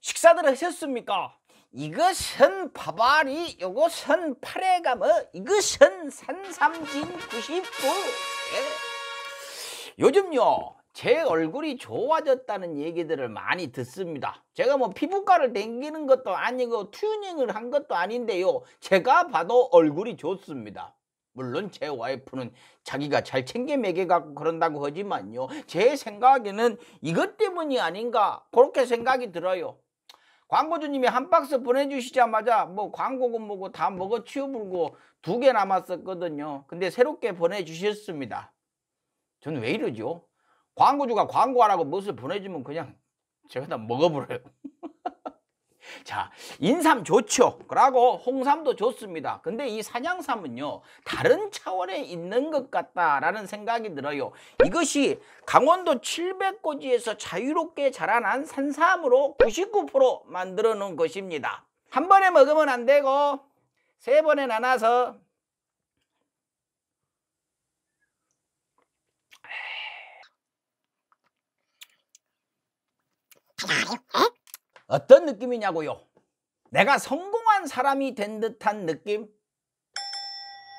식사들 하셨습니까? 이것은 밥알이, 요것은 파래가뭐, 이것은 산삼진 99. 요즘요, 제 얼굴이 좋아졌다는 얘기들을 많이 듣습니다. 제가 뭐 피부과를 댕기는 것도 아니고 튜닝을 한 것도 아닌데요, 제가 봐도 얼굴이 좋습니다. 물론 제 와이프는 자기가 잘 챙겨 먹여갖고 그런다고 하지만요, 제 생각에는 이것 때문이 아닌가 그렇게 생각이 들어요. 광고주님이 한 박스 보내주시자마자 뭐 광고고 뭐고 다 먹어 치워불고 2개 남았었거든요. 근데 새롭게 보내주셨습니다. 저는 왜 이러죠? 광고주가 광고하라고 무엇을 보내주면 그냥 제가 다 먹어버려요. 자, 인삼 좋죠. 그러고 홍삼도 좋습니다. 근데 이 산양삼은요, 다른 차원에 있는 것 같다라는 생각이 들어요. 이것이 강원도 700고지에서 자유롭게 자라난 산삼으로 99% 만들어 놓은 것입니다. 한 번에 먹으면 안 되고 3번에 나눠서 어떤 느낌이냐고요? 내가 성공한 사람이 된 듯한 느낌?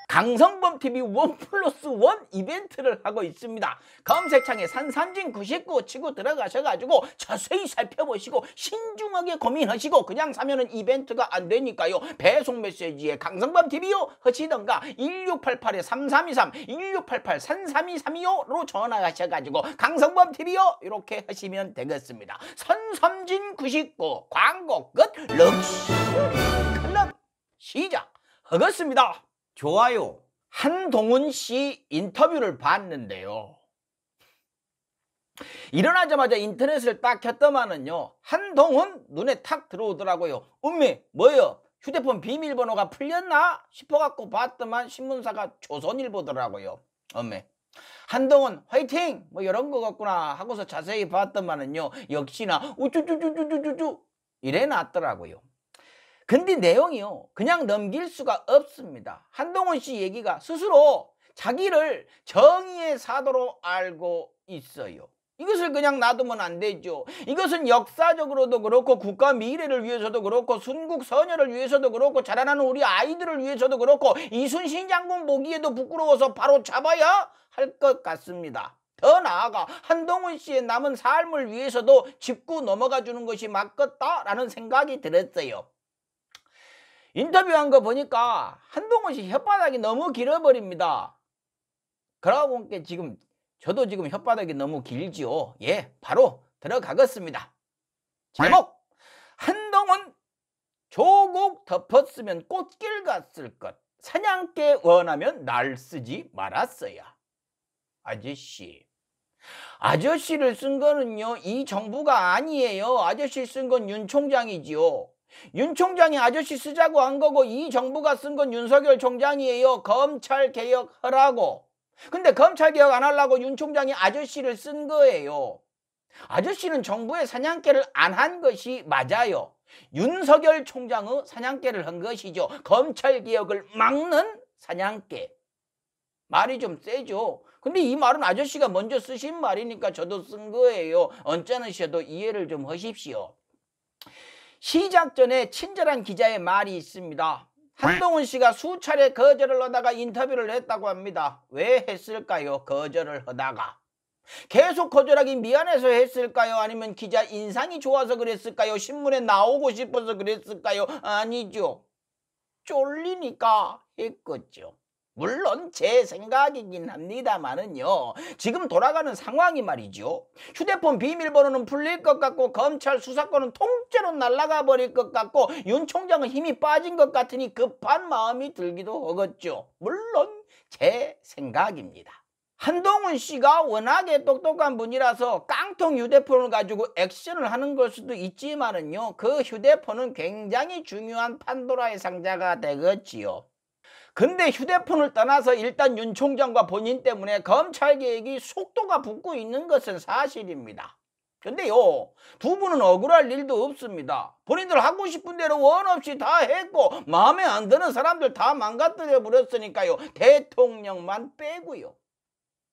강성범TV 1+1 이벤트를 하고 있습니다. 검색창에 산삼진 99 치고 들어가셔가지고 자세히 살펴보시고 신중하게 고민하시고 그냥 사면은 이벤트가 안 되니까요, 배송 메시지에 강성범TV요 하시던가 1688-3323 1688-3323로 전화하셔가지고 강성범TV요 이렇게 하시면 되겠습니다. 산삼진 99 광고 끝. 럭셔리 클럽 시작하겠습니다. 좋아요. 한동훈 씨 인터뷰를 봤는데요, 일어나자마자 인터넷을 딱 켰더만은요, 한동훈 눈에 탁 들어오더라고요. 음미 뭐요? 휴대폰 비밀번호가 풀렸나 싶어갖고 봤더만 신문사가 조선일보더라고요. 음미 한동훈 화이팅 뭐 이런 거 같구나 하고서 자세히 봤더만은요, 역시나 우쭈쭈쭈쭈쭈쭈 이래 놨더라고요. 근데 내용이요, 그냥 넘길 수가 없습니다. 한동훈 씨 얘기가 스스로 자기를 정의의 사도로 알고 있어요. 이것을 그냥 놔두면 안 되죠. 이것은 역사적으로도 그렇고 국가 미래를 위해서도 그렇고 순국 선열을 위해서도 그렇고 자라나는 우리 아이들을 위해서도 그렇고 이순신 장군 보기에도 부끄러워서 바로 잡아야 할 것 같습니다. 더 나아가 한동훈 씨의 남은 삶을 위해서도 짚고 넘어가 주는 것이 맞겠다라는 생각이 들었어요. 인터뷰한 거 보니까 한동훈 씨 혓바닥이 너무 길어버립니다. 그러고 보니까 저도 지금 혓바닥이 너무 길지요. 예, 바로 들어가겠습니다. 제목! 한동훈 조국 덮었으면 꽃길 갔을 것. 사냥개 원하면 날 쓰지 말았어야. 아저씨를 쓴 거는요, 이 정부가 아니에요. 아저씨 쓴 건 윤 총장이지요. 윤 총장이 아저씨 쓰자고 한 거고 이 정부가 쓴 건 윤석열 총장이에요. 검찰개혁 하라고. 근데 검찰개혁 안 하려고 윤 총장이 아저씨를 쓴 거예요. 아저씨는 정부의 사냥개를 안 한 것이 맞아요. 윤석열 총장의 사냥개를 한 것이죠. 검찰개혁을 막는 사냥개. 말이 좀 세죠. 근데 이 말은 아저씨가 먼저 쓰신 말이니까 저도 쓴 거예요. 언짢으셔도 이해를 좀 하십시오. 시작 전에 친절한 기자의 말이 있습니다. 한동훈 씨가 수차례 거절을 하다가 인터뷰를 했다고 합니다. 왜 했을까요? 거절을 하다가. 계속 거절하기 미안해서 했을까요? 아니면 기자 인상이 좋아서 그랬을까요? 신문에 나오고 싶어서 그랬을까요? 아니죠. 쫄리니까 했겠죠. 물론 제 생각이긴 합니다만은요, 지금 돌아가는 상황이 말이죠, 휴대폰 비밀번호는 풀릴 것 같고 검찰 수사권은 통째로 날아가 버릴 것 같고 윤 총장은 힘이 빠진 것 같으니 급한 마음이 들기도 하겠죠. 물론 제 생각입니다. 한동훈 씨가 워낙에 똑똑한 분이라서 깡통 휴대폰을 가지고 액션을 하는 걸 수도 있지만은요, 그 휴대폰은 굉장히 중요한 판도라의 상자가 되겠지요. 근데 휴대폰을 떠나서 일단 윤 총장과 본인 때문에 검찰개혁이 속도가 붙고 있는 것은 사실입니다. 근데요, 두 분은 억울할 일도 없습니다. 본인들 하고 싶은 대로 원 없이 다 했고 마음에 안 드는 사람들 다 망가뜨려 버렸으니까요. 대통령만 빼고요.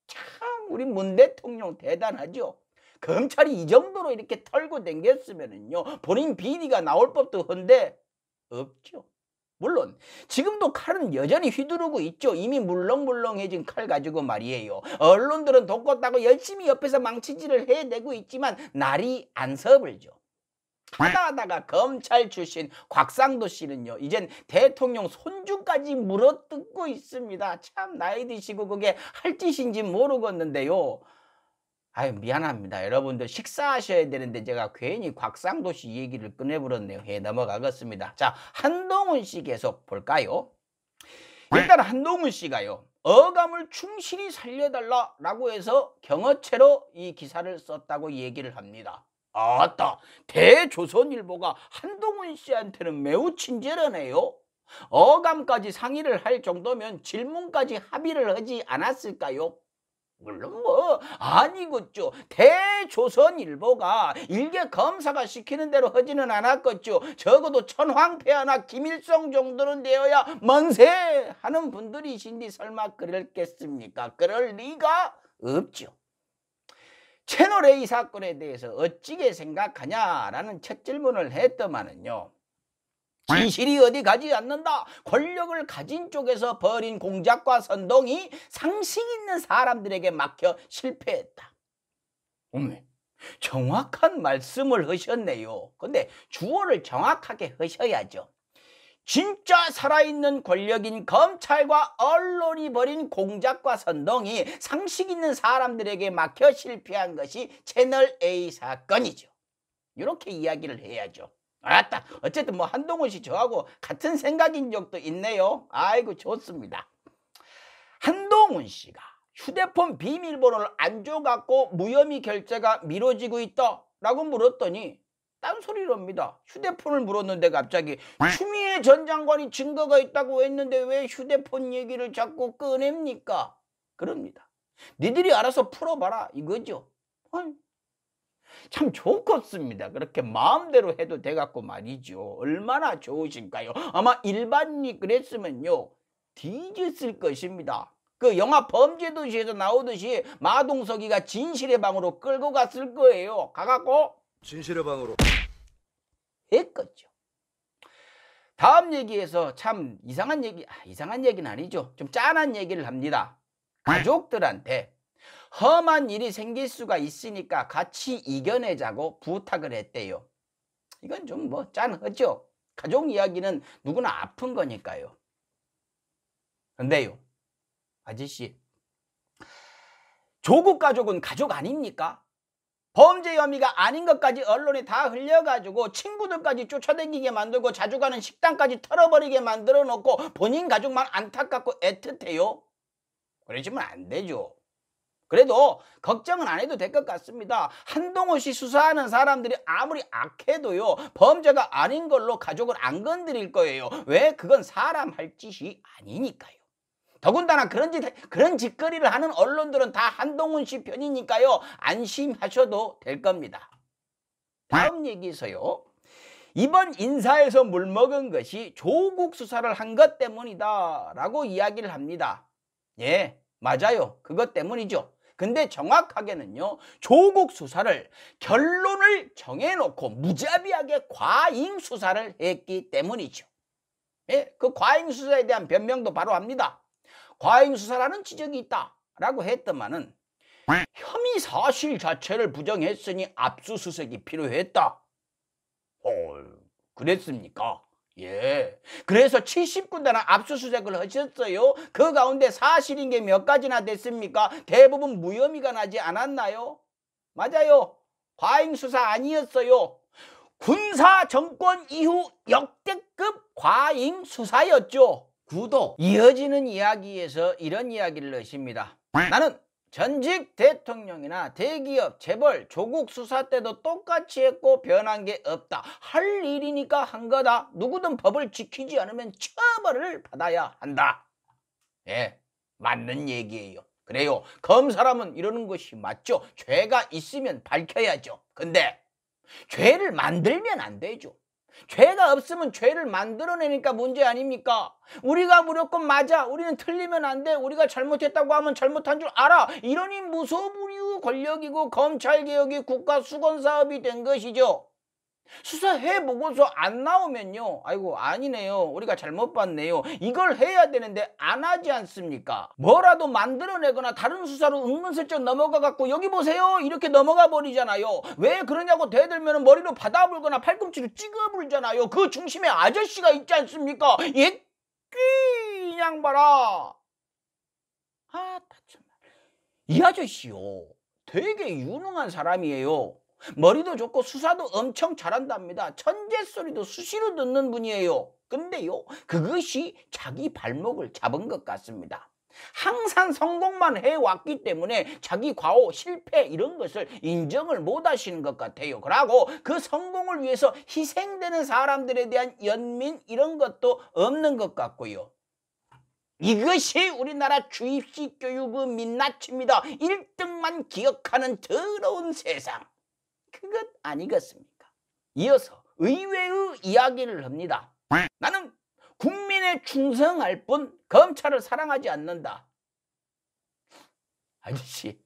참 우리 문 대통령 대단하죠. 검찰이 이 정도로 이렇게 털고 댕겼으면은요, 본인 비리가 나올 법도 한데 없죠. 물론 지금도 칼은 여전히 휘두르고 있죠. 이미 물렁물렁해진 칼 가지고 말이에요. 언론들은 돕겠다고 열심히 옆에서 망치질을 해내고 있지만 날이 안 서불죠. 하다가 검찰 출신 곽상도 씨는요, 이젠 대통령 손주까지 물어뜯고 있습니다. 참 나이 드시고 그게 할 짓인지 모르겠는데요. 아유, 미안합니다. 여러분들 식사하셔야 되는데 제가 괜히 곽상도 씨 얘기를 꺼내버렸네요. 넘어가겠습니다. 자, 한동훈 씨 계속 볼까요? 일단 한동훈 씨가요, 어감을 충실히 살려달라라고 해서 경어체로 이 기사를 썼다고 얘기를 합니다. 아따, 대조선일보가 한동훈 씨한테는 매우 친절하네요. 어감까지 상의를 할 정도면 질문까지 합의를 하지 않았을까요? 물론 아니겠죠. 대조선일보가 일개 검사가 시키는 대로 하지는 않았겠죠. 적어도 천황폐하나 김일성 정도는 되어야 만세 하는 분들이신디 설마 그랬겠습니까? 그럴 리가 없죠. 채널A 사건에 대해서 어찌게 생각하냐라는 첫 질문을 했더만은요, 진실이 어디 가지 않는다. 권력을 가진 쪽에서 벌인 공작과 선동이 상식 있는 사람들에게 막혀 실패했다. 정확한 말씀을 하셨네요. 근데 주어를 정확하게 하셔야죠. 진짜 살아있는 권력인 검찰과 언론이 벌인 공작과 선동이 상식 있는 사람들에게 막혀 실패한 것이 채널A 사건이죠. 이렇게 이야기를 해야죠. 알았다. 어쨌든 한동훈 씨 저하고 같은 생각인 적도 있네요. 아이고, 좋습니다. 한동훈 씨가 휴대폰 비밀번호를 안 줘갖고 무혐의 결재가 미뤄지고 있다라고 물었더니 딴소리랍니다. 휴대폰을 물었는데 갑자기 추미애 전 장관이 증거가 있다고 했는데 왜 휴대폰 얘기를 자꾸 꺼냅니까? 그럽니다. 니들이 알아서 풀어봐라 이거죠. 참 좋겠습니다. 그렇게 마음대로 해도 돼갖고 말이죠. 얼마나 좋으실까요? 아마 일반인이 그랬으면요, 뒤졌을 것입니다. 그 영화 범죄도시에서 나오듯이 마동석이가 진실의 방으로 끌고 갔을 거예요. 가갖고 진실의 방으로 했겠죠. 다음 얘기에서 참 이상한 얘기는 아니죠. 좀 짠한 얘기를 합니다. 가족들한테 험한 일이 생길 수가 있으니까 같이 이겨내자고 부탁을 했대요. 이건 좀 짠하죠. 가족 이야기는 누구나 아픈 거니까요. 근데요, 아저씨, 조국 가족은 가족 아닙니까? 범죄 혐의가 아닌 것까지 언론에 다 흘려가지고 친구들까지 쫓아다니게 만들고 자주 가는 식당까지 털어버리게 만들어 놓고 본인 가족만 안타깝고 애틋해요. 그러시면 안 되죠. 그래도 걱정은 안 해도 될 것 같습니다. 한동훈 씨 수사하는 사람들이 아무리 악해도요, 범죄가 아닌 걸로 가족을 안 건드릴 거예요. 왜? 그건 사람 할 짓이 아니니까요. 더군다나 그런 짓거리를 하는 언론들은 다 한동훈 씨 편이니까요. 안심하셔도 될 겁니다. 다음 얘기에서요, 이번 인사에서 물먹은 것이 조국 수사를 한 것 때문이다 라고 이야기를 합니다. 예, 맞아요. 그것 때문이죠. 근데 정확하게는요, 조국 수사를 결론을 정해놓고 무자비하게 과잉 수사를 했기 때문이죠. 예, 그 과잉 수사에 대한 변명도 바로 합니다. 과잉 수사라는 지적이 있다라고 했더만은 혐의 사실 자체를 부정했으니 압수수색이 필요했다. 그랬습니까? 예. 그래서 70군데나 압수수색을 하셨어요. 그 가운데 사실인 게 몇 가지나 됐습니까? 대부분 무혐의가 나지 않았나요? 맞아요. 과잉 수사 아니었어요. 군사 정권 이후 역대급 과잉 수사였죠. 구도. 이어지는 이야기에서 이런 이야기를 하십니다. 나는 전직 대통령이나 대기업, 재벌, 조국 수사 때도 똑같이 했고 변한 게 없다. 할 일이니까 한 거다. 누구든 법을 지키지 않으면 처벌을 받아야 한다. 예, 맞는 얘기예요. 그래요. 검사라면 이러는 것이 맞죠. 죄가 있으면 밝혀야죠. 근데 죄를 만들면 안 되죠. 죄가 없으면 죄를 만들어내니까 문제 아닙니까? 우리가 무조건 맞아, 우리는 틀리면 안 돼, 우리가 잘못했다고 하면 잘못한 줄 알아, 이러니 무소불위의 권력이고 검찰개혁이 국가수건사업이 된 것이죠. 수사해보고서 안 나오면요, 아이고 아니네요, 우리가 잘못 봤네요, 이걸 해야 되는데 안 하지 않습니까? 뭐라도 만들어내거나 다른 수사로 은근슬쩍 넘어가 갖고 여기 보세요 이렇게 넘어가 버리잖아요. 왜 그러냐고 대들면 머리로 받아불거나 팔꿈치로 찍어불잖아요. 그 중심에 아저씨가 있지 않습니까? 예? 그냥 봐라. 아, 참. 이 아저씨요, 되게 유능한 사람이에요. 머리도 좋고 수사도 엄청 잘한답니다. 천재 소리도 수시로 듣는 분이에요. 근데요, 그것이 자기 발목을 잡은 것 같습니다. 항상 성공만 해왔기 때문에 자기 과오, 실패 이런 것을 인정을 못 하시는 것 같아요. 그러고 그 성공을 위해서 희생되는 사람들에 대한 연민 이런 것도 없는 것 같고요. 이것이 우리나라 주입식 교육의 민낯입니다. 1등만 기억하는 더러운 세상. 그것 아니겠습니까? 이어서 의외의 이야기를 합니다. 나는 국민에 충성할 뿐 검찰을 사랑하지 않는다. 아저씨,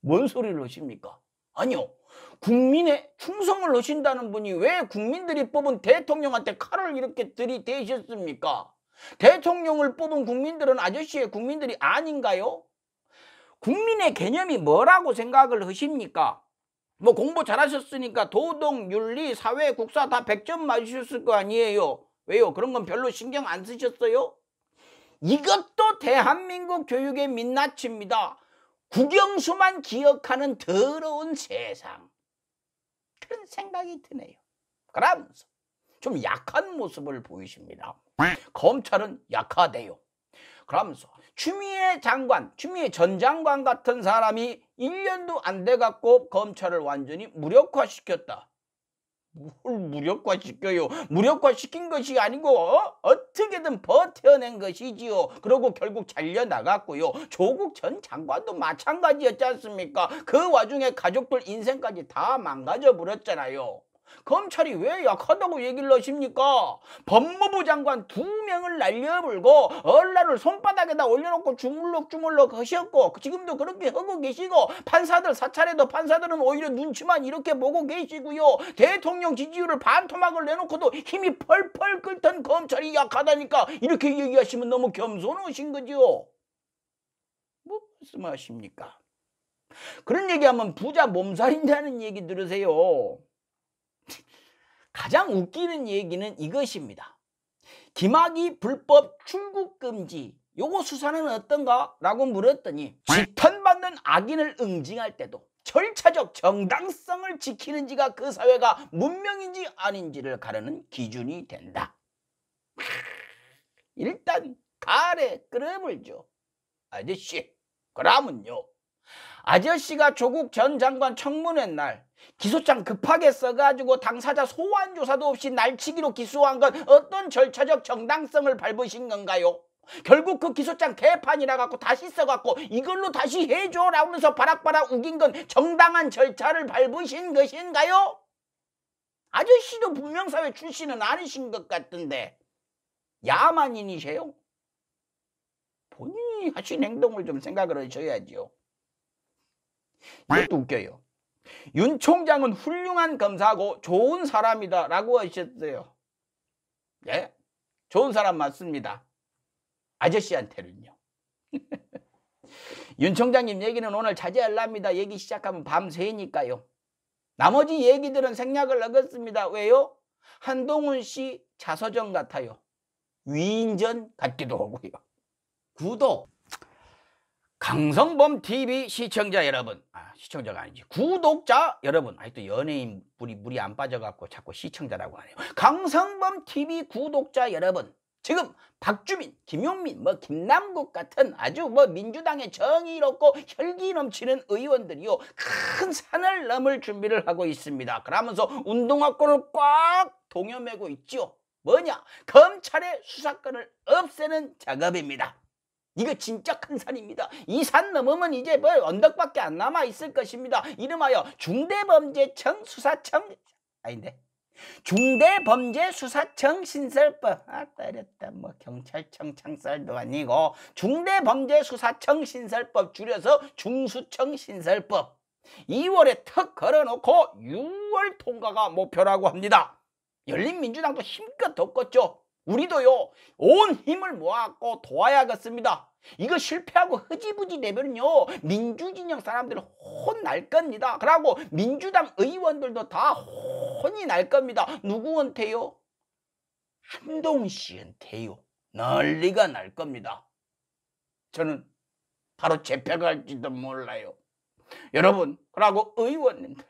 뭔 소리를 하십니까? 아니요, 국민에 충성을 하신다는 분이 왜 국민들이 뽑은 대통령한테 칼을 이렇게 들이대셨습니까? 대통령을 뽑은 국민들은 아저씨의 국민들이 아닌가요? 국민의 개념이 뭐라고 생각을 하십니까? 뭐 공부 잘하셨으니까 도덕, 윤리, 사회, 국사 다 100점 맞으셨을 거 아니에요. 왜요? 그런 건 별로 신경 안 쓰셨어요? 이것도 대한민국 교육의 민낯입니다. 국영수만 기억하는 더러운 세상. 그런 생각이 드네요. 그러면서 좀 약한 모습을 보이십니다. 검찰은 약하대요. 그러면서 추미애 전 장관 같은 사람이 1년도 안 돼갖고 검찰을 완전히 무력화시켰다. 뭘 무력화시켜요? 무력화시킨 것이 아니고 어떻게든 버텨낸 것이지요. 그러고 결국 잘려나갔고요. 조국 전 장관도 마찬가지였지 않습니까? 그 와중에 가족들 인생까지 다 망가져 버렸잖아요. 검찰이 왜 약하다고 얘기를 하십니까? 법무부 장관 2명을 날려불고 언론을 손바닥에다 올려놓고 주물럭주물럭 하셨고 지금도 그렇게 하고 계시고 판사들 사찰에도 판사들은 오히려 눈치만 이렇게 보고 계시고요. 대통령 지지율을 반토막을 내놓고도 힘이 펄펄 끓던 검찰이 약하다니까 이렇게 얘기하시면 너무 겸손하신 거죠. 뭐 말씀하십니까? 그런 얘기하면 부자 몸살인다는 얘기 들으세요. 가장 웃기는 얘기는 이것입니다. 김학의 불법 출국 금지 요거 수사는 어떤가? 라고 물었더니 지탄받는 악인을 응징할 때도 절차적 정당성을 지키는지가 그 사회가 문명인지 아닌지를 가르는 기준이 된다. 일단 가래 끌어물죠. 아저씨, 그러면요, 아저씨가 조국 전 장관 청문회 날 기소장 급하게 써가지고 당사자 소환 조사도 없이 날치기로 기소한 건 어떤 절차적 정당성을 밟으신 건가요? 결국 그 기소장 개판이라 갖고 다시 써갖고 이걸로 다시 해줘 라면서 바락바락 우긴 건 정당한 절차를 밟으신 것인가요? 아저씨도 분명사회 출신은 아니신 것 같은데 야만인이세요? 본인이 하신 행동을 좀 생각을 하셔야죠. 이것도 웃겨요. 윤 총장은 훌륭한 검사고 좋은 사람이다 라고 하셨어요. 네? 좋은 사람 맞습니다. 아저씨한테는요. 윤 총장님 얘기는 오늘 자제하랍니다. 얘기 시작하면 밤새니까요. 나머지 얘기들은 생략을 하겠습니다. 왜요? 한동훈 씨 자서전 같아요. 위인전 같기도 하고요. 구독! 강성범 TV 시청자 여러분, 시청자가 아니지 구독자 여러분, 또 연예인 물이 안 빠져갖고 자꾸 시청자라고 하네요. 강성범 TV 구독자 여러분, 지금 박주민, 김용민, 김남국 같은 아주 민주당의 정의롭고 혈기 넘치는 의원들이요 큰 산을 넘을 준비를 하고 있습니다. 그러면서 운동화권을 꽉 동여매고 있죠. 뭐냐? 검찰의 수사권을 없애는 작업입니다. 이거 진짜 큰 산입니다. 이 산 넘으면 이제 언덕밖에 안 남아 있을 것입니다. 이름하여 중대범죄청 수사청 아닌데 중대범죄수사청 신설법. 때렸다. 뭐 경찰청 창설도 아니고 중대범죄수사청 신설법, 줄여서 중수청 신설법. 2월에 턱 걸어놓고 6월 통과가 목표라고 합니다. 열린민주당도 힘껏 덮었죠. 우리도요, 온 힘을 모아갖고 도와야겠습니다. 이거 실패하고 흐지부지 되면요, 민주진영 사람들은 혼날 겁니다. 그러고 민주당 의원들도 다 혼이 날 겁니다. 누구한테요? 한동훈 씨한테요. 난리가 날 겁니다. 저는 바로 재패갈지도 몰라요. 여러분, 그러고 의원님들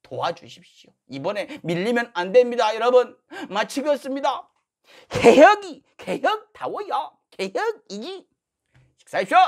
도와주십시오. 이번에 밀리면 안 됩니다. 여러분, 마치겠습니다. 개혁다워요. 개혁이지. 식사하십시오.